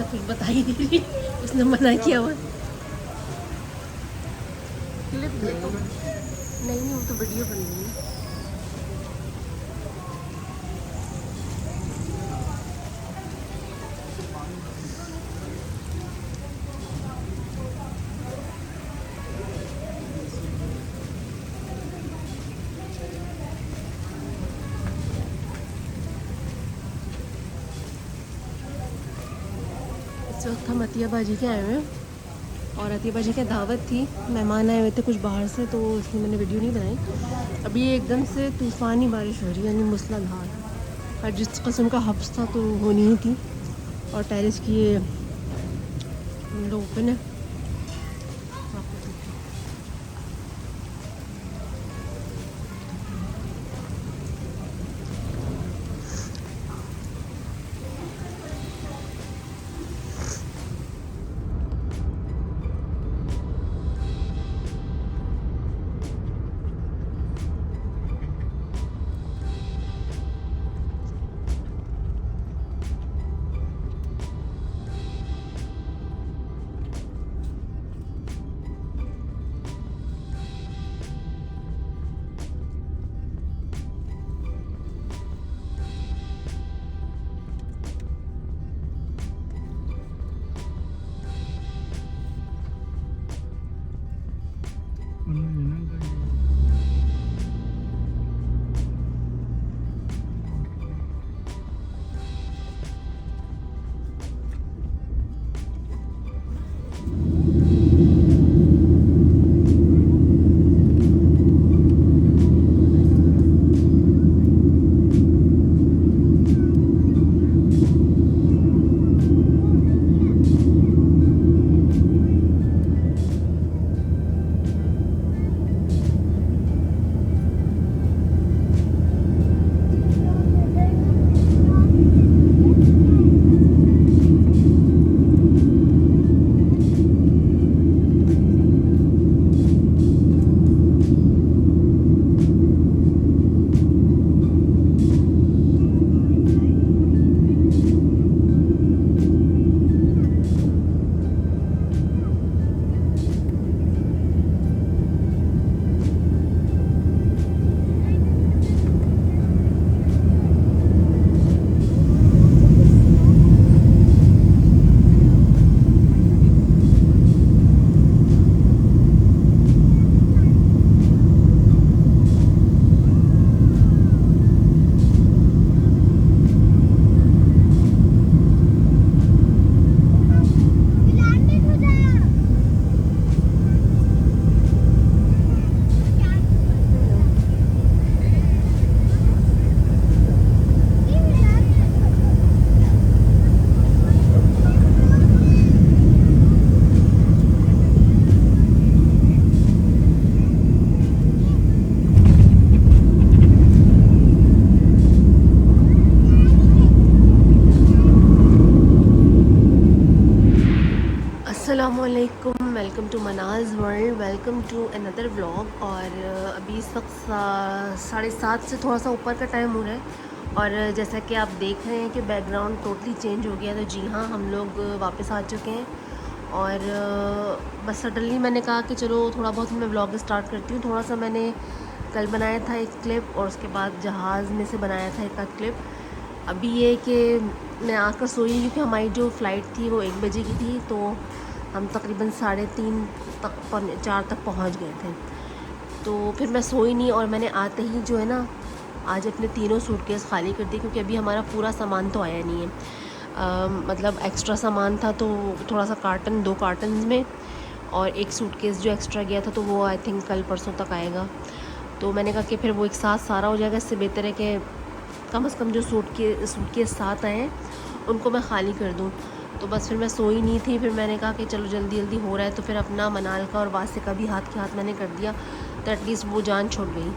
कुछ बता ही नहीं रही, उसने मना किया हुआ। क्लिप देखो, नहीं वो तो वीडियो बन रही है। इस वक्त हम अतिया बाजी के आए हुए हैं और अतिया बाजी की दावत थी, मेहमान आए हुए थे कुछ बाहर से, तो इसलिए मैंने वीडियो नहीं बनाई। अभी एकदम से तूफ़ानी बारिश हो रही है, यानी मूसलाधार। और जिस किस्म का हब्स था तो होनी ही थी। और टेरेस की ये विंडो ओपन है। अस्सलामुअलैकुम, welcome to Manaj world, welcome to another vlog. और अभी इस वक्त 7:30 से थोड़ा सा ऊपर का टाइम हो रहा है। और जैसा कि आप देख रहे हैं कि बैकग्राउंड टोटली चेंज हो गया, तो जी हाँ, हम लोग वापस आ चुके हैं। और बस सडनली मैंने कहा कि चलो थोड़ा बहुत मैं व्लॉग स्टार्ट करती हूँ। थोड़ा सा मैंने कल बनाया था एक क्लिप, और उसके बाद जहाज़ में से बनाया था एक आध क्लिप। अभी ये कि मैं आकर सोई, क्योंकि हमारी जो फ़्लाइट थी वो 1 बजे की थी, तो हम तकरीबन 3:30 तक 4 तक पहुंच गए थे। तो फिर मैं सोई नहीं, और मैंने आते ही जो है ना, आज अपने तीनों सूटकेस खाली कर दिए, क्योंकि अभी हमारा पूरा सामान तो आया नहीं है। मतलब एक्स्ट्रा सामान था, तो थोड़ा सा कार्टन, 2 कार्टन में, और एक सूटकेस जो एक्स्ट्रा गया था, तो वो आई थिंक कल परसों तक आएगा। तो मैंने कहा कि फिर वो एक साथ सारा हो जाएगा, इससे बेहतर है कि कम से कम जो सूटकेस साथ आए हैं उनको मैं ख़ाली कर दूँ। तो बस फिर मैं सोई नहीं थी, फिर मैंने कहा कि चलो जल्दी जल्दी हो रहा है, तो फिर अपना मनाल का और वास्ते का भी हाथ के हाथ मैंने कर दिया, तो एटलीस्ट वो जान छूट गई।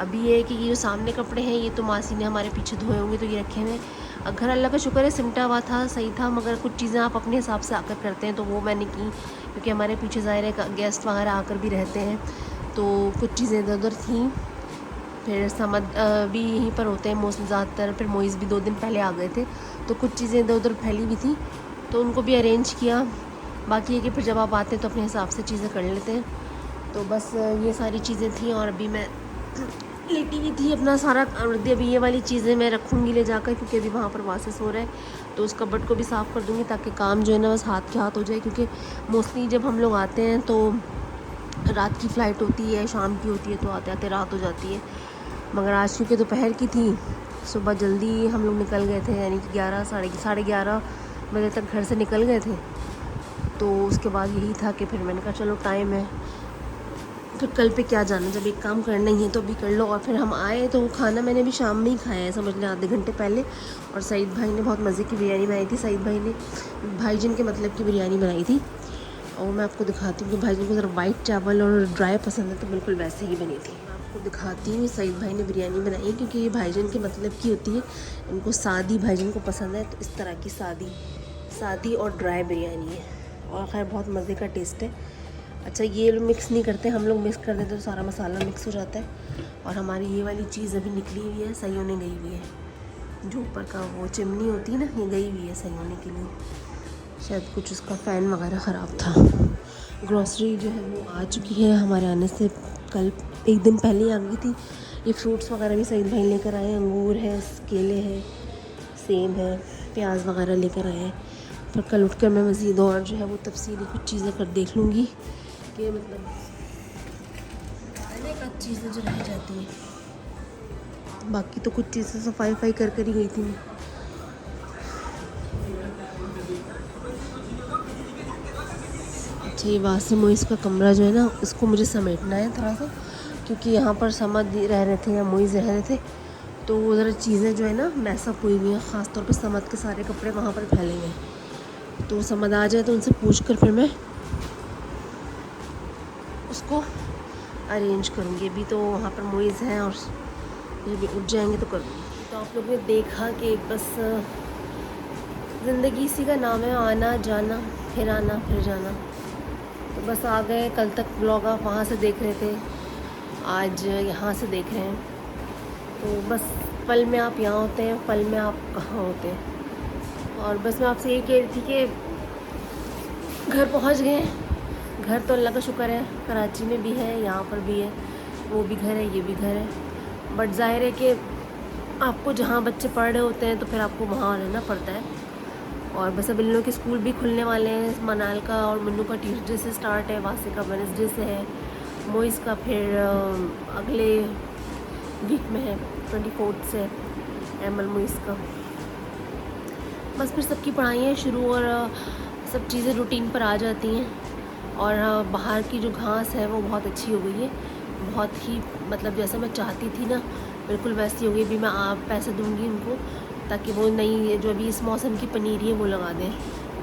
अभी ये है कि ये जो सामने कपड़े हैं, ये तो मासी ने हमारे पीछे धोए होंगे, तो ये रखे हुए हैं। घर अल्लाह का शुक्र है सिमटा हुआ था, सही था, मगर कुछ चीज़ें आप अपने हिसाब से आकर करते हैं, तो वो मैंने की, क्योंकि हमारे पीछे ज़ाहिर है गेस्ट वगैरह आकर भी रहते हैं, तो कुछ चीज़ें इधर उधर थी। फिर समद भी यहीं पर होते हैं मोस्टली ज़्यादातर। फिर मोइज़ भी 2 दिन पहले आ गए थे, तो कुछ चीज़ें इधर उधर फैली हुई थी, तो उनको भी अरेंज किया। बाकी है कि फिर जब आप आते हैं तो अपने हिसाब से चीज़ें कर लेते हैं। तो बस ये सारी चीज़ें थी और अभी मैं लेटी हुई थी अपना सारा। अभी ये वाली चीज़ें मैं रखूँगी ले जाकर, क्योंकि अभी वहाँ पर वासेस हो रहा है तो उस कबर्ड को भी साफ़ कर दूँगी ताकि काम जो है ना बस हाथ के हाथ हो जाए। क्योंकि मोस्टली जब हम लोग आते हैं तो रात की फ़्लाइट होती है, शाम की होती है, तो आते आते रात हो जाती है। मगर आज क्योंकि दोपहर की थी, सुबह जल्दी हम लोग निकल गए थे, यानी कि 11 साढ़े 11 बजे तक घर से निकल गए थे। तो उसके बाद यही था कि फिर मैंने कहा चलो टाइम है, फिर कल पे क्या जाना, जब एक काम करना ही है तो अभी कर लो। और फिर हम आए तो खाना मैंने भी शाम में ही खाया है, समझ लें आधे घंटे पहले। और सईद भाई ने बहुत मज़े की बिरयानी बनाई थी। सईद भाई ने भाईजान के मतलब की बिरयानी बनाई थी, और मैं आपको दिखाती हूँ कि भाईजान को ज़रा वाइट चावल और ड्राई पसंद है, तो बिल्कुल वैसे ही बनी थी। मैं आपको दिखाती हूँ सईद भाई ने बिरयानी बनाई, क्योंकि ये भाईजान के मतलब की होती है। इनको सादी भाईजान को पसंद है, तो इस तरह की सादी और ड्राई बिरयानी है, और खैर बहुत मज़े का टेस्ट है। अच्छा, ये लोग मिक्स नहीं करते, हम लोग मिक्स कर देते तो सारा मसाला मिक्स हो जाता है। और हमारी ये वाली चीज़ अभी निकली हुई है, सही होने गई हुई है। जो ऊपर का वो चिमनी होती है ना, ये गई हुई है सही होने के लिए। शायद कुछ उसका फ़ैन वगैरह ख़राब था। ग्रॉसरी जो है वो आ चुकी है, हमारे आने से कल एक दिन पहले ही आ गई थी। ये फ्रूट्स वगैरह भी सईद भाई लेकर आए, अंगूर है, केले हैं, सेब है, प्याज वगैरह लेकर आए हैं। पर कल उठकर मैं मज़ीद और जो है वो तफसीली कुछ चीज़ें कर देख लूँगी कि मतलब अनेक चीज़ें जो रह जाती हैं। बाकी तो कुछ चीज़ें सफाई कर ही गई थी मैं। अच्छा, ये वासिम मोइस का कमरा जो है ना, इसको मुझे समेटना है थोड़ा सा, क्योंकि यहाँ पर समद रह रहे थे या मोइस रह रहे थे, तो उधर चीज़ें जो है ना मैसअप हुई हुई हैं। ख़ासतौर पर समद के सारे कपड़े वहाँ पर फैले हुए हैं। तो समद आ जाए तो उनसे पूछ कर फिर मैं उसको अरेंज करूँगी। अभी तो वहाँ पर मोइज़ हैं, और जब भी उठ जाएंगे तो करूँगी। तो आप लोगों ने देखा कि बस ज़िंदगी इसी का नाम है, आना जाना, फिर आना फिर जाना। तो बस आ गए। कल तक ब्लॉग आप वहाँ से देख रहे थे, आज यहाँ से देख रहे हैं। तो बस पल में आप यहाँ होते हैं, पल में आप कहाँ होते हैं। और बस मैं आपसे यही कह रही थी कि घर पहुँच गए। घर तो अल्लाह का शुक्र है, कराची में भी है, यहाँ पर भी है, वो भी घर है, ये भी घर है। बट ज़ाहिर है कि आपको जहाँ बच्चे पढ़ रहे होते हैं तो फिर आपको वहाँ रहना पड़ता है। और बस अब इन लोगों के स्कूल भी खुलने वाले हैं। मनाल का और मन्नू का ट्यूसडे से स्टार्ट है, वासे का वेडनेसडे से है, मोइस का फिर अगले वीक में है, 24 से एमल मोइस का। बस फिर सबकी पढ़ाइयाँ शुरू और सब चीज़ें रूटीन पर आ जाती हैं। और बाहर की जो घास है वो बहुत अच्छी हो गई है, बहुत ही मतलब जैसा मैं चाहती थी ना बिल्कुल वैसी हो गई। भी मैं आप पैसे दूंगी उनको ताकि वो नई जो अभी इस मौसम की पनीरी है वो लगा दें,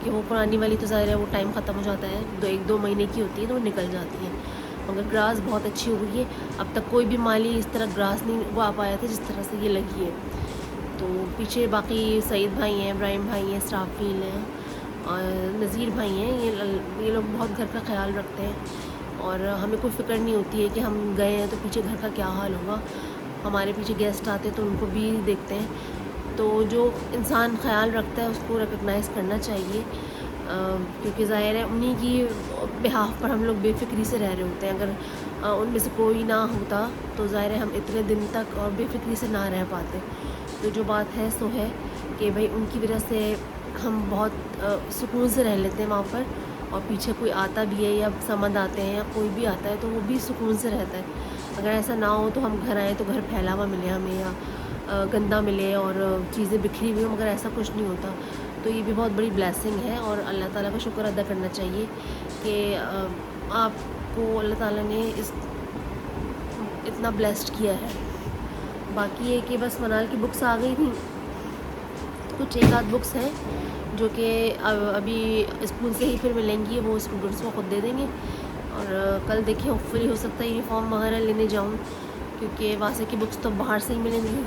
कि वो पुरानी वाली तो ज़ाहिर है वो टाइम ख़त्म हो जाता है, एक दो महीने की होती है तो वो निकल जाती है। मगर ग्रास बहुत अच्छी हो गई है। अब तक कोई भी माली इस तरह ग्रास नहीं वो आ पाया था जिस तरह से ये लगी है। तो पीछे बाकी सईद भाई हैं, इब्राहिम भाई हैं, इस्राफील हैं और नज़ीर भाई हैं। ये लोग बहुत घर का ख्याल रखते हैं, और हमें कोई फ़िक्र नहीं होती है कि हम गए हैं तो पीछे घर का क्या हाल होगा। हमारे पीछे गेस्ट आते हैं तो उनको भी देखते हैं। तो जो इंसान ख्याल रखता है उसको रिकग्नाइज़ करना चाहिए, क्योंकि ज़ाहिर है उन्हीं की बिहाफ पर हम लोग बेफ़िक्री से रह रहे होते हैं। अगर उनमें से कोई ना होता तो ज़ाहिर है हम इतने दिन तक और बेफ़िक्री से ना रह पाते। तो जो बात है सो है कि भाई उनकी वजह से हम बहुत सुकून से रह लेते हैं वहाँ पर। और पीछे कोई आता भी है या समझ आते हैं या कोई भी आता है तो वो भी सुकून से रहता है। अगर ऐसा ना हो तो हम घर आए तो घर फैला हुआ मिले हमें, या गंदा मिले और चीज़ें बिखरी हुई हो, मगर ऐसा कुछ नहीं होता। तो ये भी बहुत बड़ी ब्लेसिंग है, और अल्लाह ताला का शुक्र अदा करना चाहिए कि आपको अल्लाह ताला ने इतना ब्लेस्ड किया है। बाकी ये कि बस मनाल की बुक्स आ गई थी, कुछ एक आध बुक्स हैं जो कि अभी स्कूल से ही फिर मिलेंगी, वो स्टूडेंट्स को खुद दे देंगे। और कल देखिए होपफुली हो सकता है यूनिफॉर्म वगैरह लेने जाऊँ, क्योंकि वासे की बुक्स तो बाहर से ही मिलेंगी।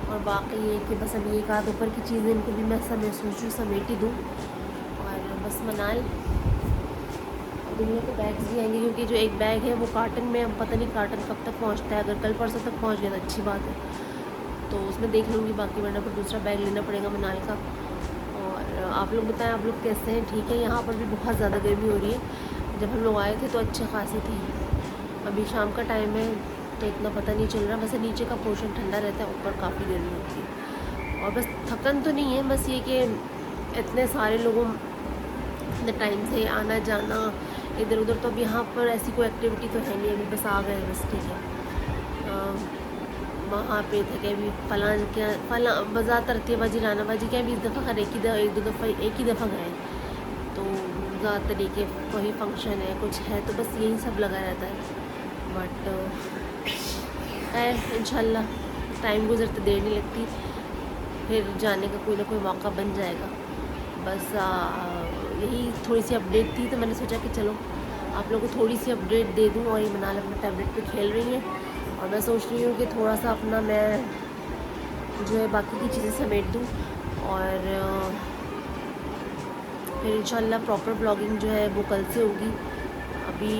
और बाकी ये कि बस अभी एक आध ऊपर की चीज़ें इनको भी मैं सोचूँ समेट ही दूँ। और बस मनाल दुनिया के बैग्स भी आएंगे, क्योंकि जो एक बैग है वो कार्टन में, अब पता नहीं कार्टन कब तक पहुँचता है। अगर कल परसों तक पहुँच गया तो अच्छी बात है, तो उसमें देख लूँगी। बाकी वरना फिर दूसरा बैग लेना पड़ेगा मनाल का। और आप लोग बताएं, आप लोग कैसे हैं? ठीक है। यहाँ पर भी बहुत ज़्यादा गर्मी हो रही है। जब हम लोग आए थे तो अच्छी खासी थी। अभी शाम का टाइम है तो इतना पता नहीं चल रहा। वैसे नीचे का पोर्शन ठंडा रहता है, ऊपर काफ़ी गर्मी होती है। और बस थकन तो नहीं है, बस ये कि इतने सारे लोगों इतने टाइम से आना जाना इधर उधर, तो अब यहाँ पर ऐसी कोई एक्टिविटी तो है नहीं। अभी बस आ गए, बस ठीक है। वहाँ पे थे कि अभी फला बाज़ार तरतीबाजी रानाबाजी क्या भी इस दफ़ा खैर एक दो दफ़ा एक ही दफ़ा गए, तो ज़्यादा तरीके वही फंक्शन है कुछ है तो बस यही सब लगा रहता है। बट खैर इंशाल्लाह टाइम गुजरते देर नहीं लगती, फिर जाने का कोई ना कोई मौका बन जाएगा। बस यही थोड़ी सी अपडेट थी, तो मैंने सोचा कि चलो आप लोगों को थोड़ी सी अपडेट दे दूँ। और ये मनाल अपने टैबलेट पे खेल रही हैं और मैं सोच रही हूँ कि थोड़ा सा अपना मैं जो है बाकी की चीज़ें समेट दूँ और फिर इंशाल्लाह प्रॉपर ब्लॉगिंग जो है वो कल से होगी। अभी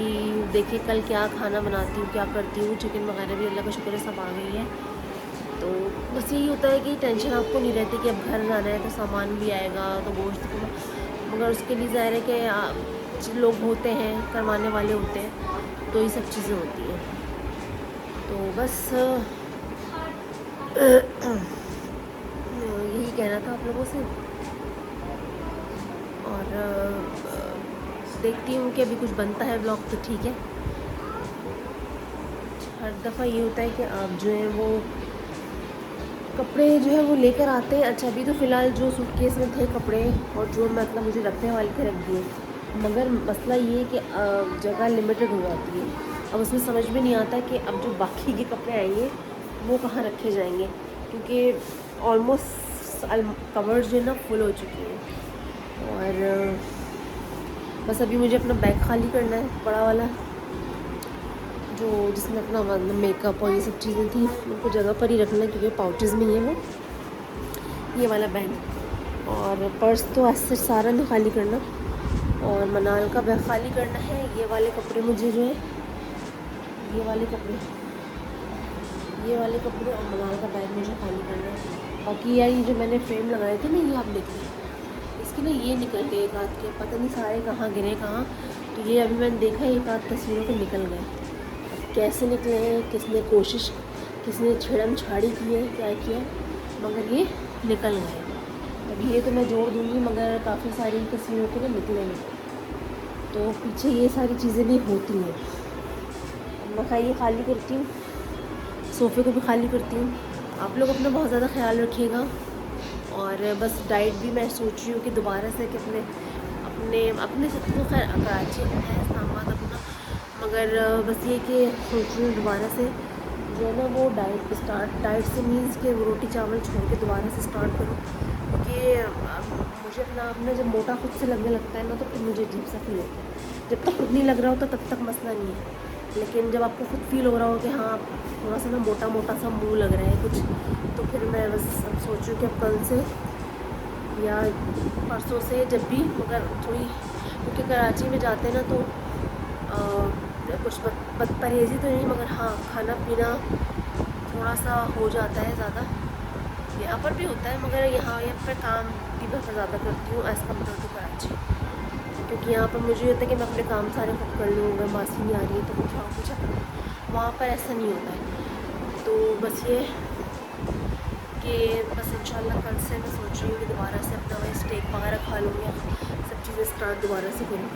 देखिए कल क्या खाना बनाती हूँ, क्या करती हूँ। चिकन वगैरह भी अल्लाह का शुक्र है सब आ गई है। तो बस यही होता है कि टेंशन आपको नहीं रहती कि अब घर जाना है तो सामान भी आएगा तो गोश्त को, मगर उसके लिए ज़ाहिर है कि लोग होते हैं, करवाने वाले होते हैं, तो ये सब चीज़ें होती हैं। तो बस यही कहना था आप लोगों से। और देखती हूँ कि अभी कुछ बनता है ब्लॉग तो ठीक है। हर दफ़ा ये होता है कि आप जो है वो कपड़े जो है वो लेकर आते हैं। अच्छा अभी तो फ़िलहाल जो सूटकेस में थे कपड़े और जो मतलब मुझे रखने वाले थे रख दिए, मगर मसला ये है कि जगह लिमिटेड हो जाती है। अब उसमें समझ में नहीं आता कि अब जो बाकी के कपड़े आएंगे वो कहाँ रखे जाएंगे, क्योंकि ऑलमोस्ट कवर्स जो है ना फुल हो चुकी हैं। और बस अभी मुझे अपना बैग खाली करना है, बड़ा वाला जो जिसमें अपना मेकअप और ये सब चीज़ें थी उनको जगह पर ही रखना है, क्योंकि पाउचेस में ही है वो ये वाला बैग। और पर्स तो ऐसे सारा नहीं खाली करना, और मनाल का बैग खाली करना है। ये वाले कपड़े मुझे जो है ये वाले कपड़े और मनाल का बैग मुझे खाली करना है। बाकी यार ये जो मैंने फ्रेम लगाए थे ना, ये आप देखिए इसके ना ये निकल गए एक आध के, पता नहीं सारे कहाँ गिरे कहाँ। तो ये अभी मैंने देखा एक आध तस्वीरों के निकल गए, कैसे निकले हैं, किसने छेड़म छाड़ी की है, क्या किया, मगर ये निकल गए। अब ये तो मैं जोड़ दूँगी, मगर काफ़ी सारी तस्वीरों के ना निकले नहीं, तो पीछे ये सारी चीज़ें भी होती हैं। मैं ये खाली करती हूँ, सोफ़े को भी खाली करती हूँ। आप लोग अपना बहुत ज़्यादा ख्याल रखिएगा। और बस डाइट भी मैं सोच रही हूँ कि दोबारा से कि अपने से तो खैर कराची है इस्लामाबाद अपना, मगर बस ये कि सोच रही हूँ दोबारा से जो है ना वो डाइट से मीन्स के वो रोटी चावल छोड़ के दोबारा से स्टार्ट करूँ। क्योंकि मुझे अपना जब मोटा खुद से लगने लगता है ना तो फिर मुझे अजीब सा फील होता है। जब तक खुद नहीं लग रहा होता तब तक मसला नहीं है, लेकिन जब आपको खुद फील हो रहा हो कि हाँ थोड़ा सा ना मोटा सा मुँह लग रहा है कुछ, तो फिर मैं बस अब सोच रही हूँ कि अब कल से या परसों से जब भी, मगर थोड़ी क्योंकि कराची में जाते हैं ना तो कुछ परहेज़ी तो नहीं, मगर हाँ खाना पीना थोड़ा सा हो जाता है ज़्यादा। यहाँ पर भी होता है, मगर यहाँ पर काम भी बहुत ज़्यादा करती हूँ एज़ कम्पेयर टू कराची, क्योंकि यहाँ पर मुझे होता है कि मैं अपने काम सारे खुद कर लूँ। अगर मासी नहीं आ रही है तो कुछ वहाँ पर ऐसा नहीं होता है। तो बस ये कि बस इंशाल्लाह कल से मैं सोच रही हूँ कि दोबारा से अपना वही स्टेक वगैरह खा लूँगी, सब चीज़ें स्टार्ट दोबारा से करूँ।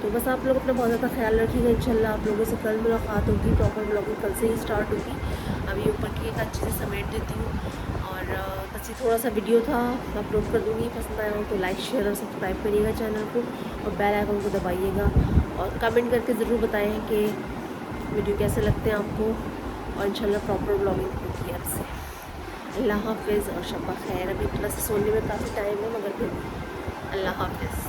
तो बस आप लोग अपना बहुत ज़्यादा ख्याल रखिएगा। इंशाल्लाह आप लोगों से कल मुलाकात होगी, प्रॉपर ब्लॉगिंग कल से ही स्टार्ट होगी। अभी ऊपर की एक अच्छी से समेट देती हूँ और बस ये थोड़ा सा वीडियो था अपलोड कर दूँगी। पसंद आया हो तो लाइक शेयर और सब्सक्राइब करिएगा चैनल को, और बेल आइकन को दबाइएगा, और कमेंट करके ज़रूर बताएं कि वीडियो कैसे लगते हैं आपको। और इंशाल्लाह प्रॉपर ब्लॉगिंग होगी आपसे। अल्लाह हाफ़िज़ और शब्बा खैर। अभी थोड़ा सा सोने में काफ़ी टाइम है, मगर फिर अल्लाह हाफ़िज़।